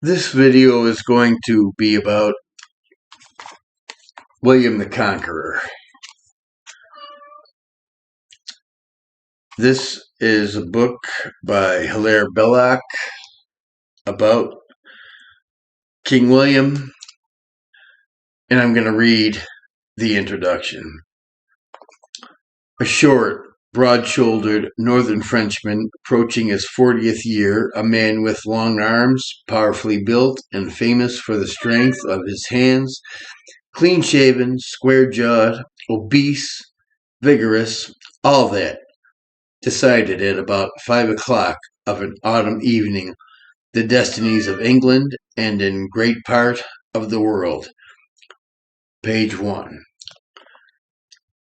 This video is going to be about William the Conqueror. This is a book by Hilaire Belloc about King William, and I'm going to read the introduction. A short, broad-shouldered northern Frenchman approaching his 40th year, a man with long arms, powerfully built, and famous for the strength of his hands, clean-shaven, square-jawed, obese, vigorous, all that, decided at about 5 o'clock of an autumn evening the destinies of England and in great part of the world. Page 1.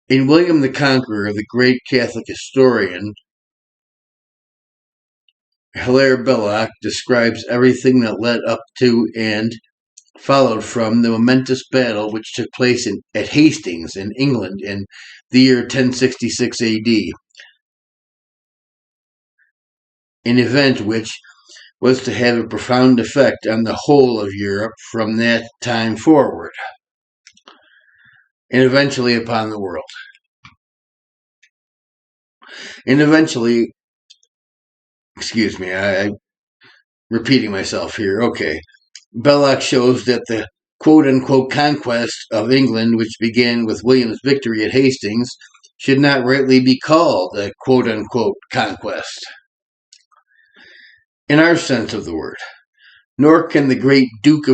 In William the Conqueror, the great Catholic historian, Hilaire Belloc describes everything that led up to and followed from the momentous battle which took place at Hastings in England in the year 1066 AD, an event which was to have a profound effect on the whole of Europe from that time forward, and eventually upon the world. And eventually, I'm repeating myself here. Okay. Belloc shows that the quote-unquote conquest of England, which began with William's victory at Hastings, should not rightly be called a quote-unquote conquest in our sense of the word. Nor can the great Duke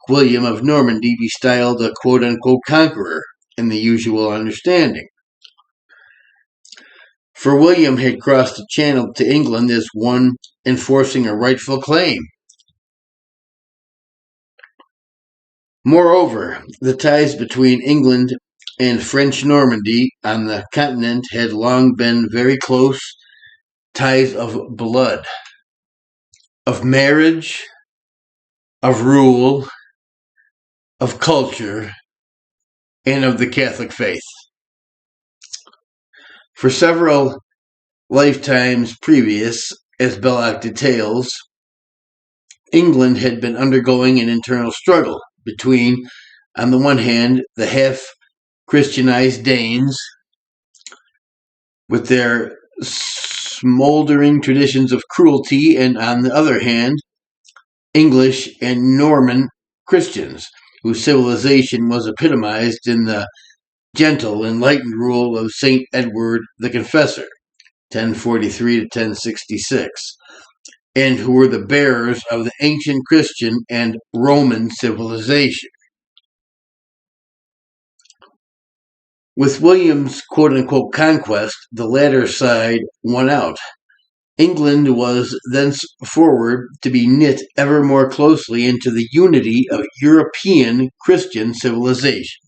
William of Normandy be styled a quote-unquote conqueror in the usual understanding. For William had crossed the Channel to England as one enforcing a rightful claim. Moreover, the ties between England and French Normandy on the continent had long been very close ties of blood, of marriage, of rule, of culture, and of the Catholic faith. For several lifetimes previous, as Belloc details, England had been undergoing an internal struggle between, on the one hand, the half-Christianized Danes, with their smoldering traditions of cruelty, and on the other hand, English and Norman Christians, whose civilization was epitomized in the gentle, enlightened rule of St. Edward the Confessor, 1043 to 1066, and who were the bearers of the ancient Christian and Roman civilization. With William's quote-unquote conquest, the latter side won out. England was thenceforward to be knit ever more closely into the unity of European Christian civilization.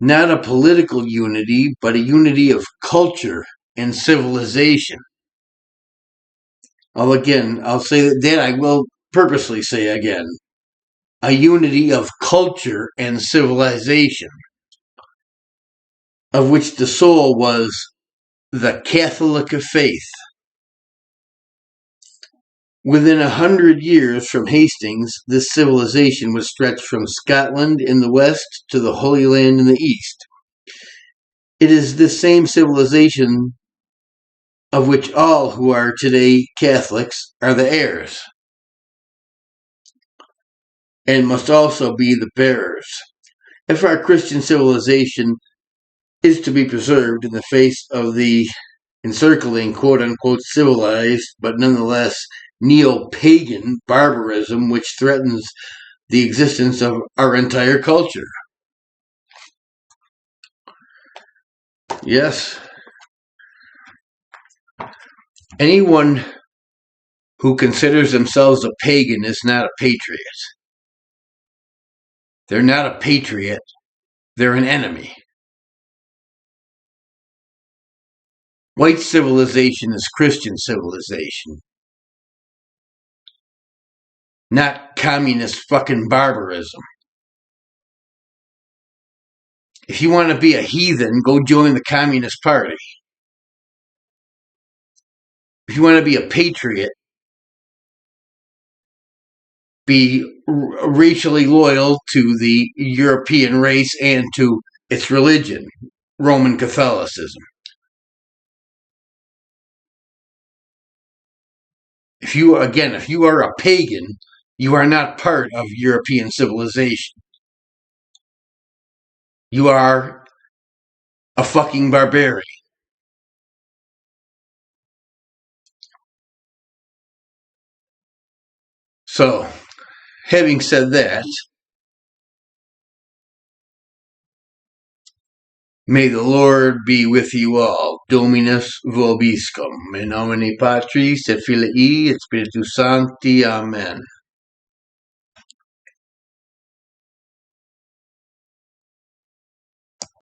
Not a political unity, but a unity of culture and civilization. I'll say that I will purposely say again. A unity of culture and civilization, of which the soul was the Catholic faith. Within 100 years from Hastings, this civilization was stretched from Scotland in the west to the Holy Land in the east. It is this same civilization of which all who are today Catholics are the heirs, and must also be the bearers. If our Christian civilization is to be preserved in the face of the encircling quote-unquote civilized, but nonetheless neo-pagan barbarism which threatens the existence of our entire culture. Yes, anyone who considers themselves a pagan is not a patriot. They're not a patriot, they're an enemy. White civilization is Christian civilization, not communist fucking barbarism. If you want to be a heathen, go join the Communist Party. If if you want to be a patriot, be racially loyal to the European race and to its religion, Roman Catholicism. If you are a pagan, you are not part of European civilization. You are a fucking barbarian. So, having said that, may the Lord be with you all. Dominus vobiscum. In nomine Patris et Filii et Spiritus Sancti. Amen.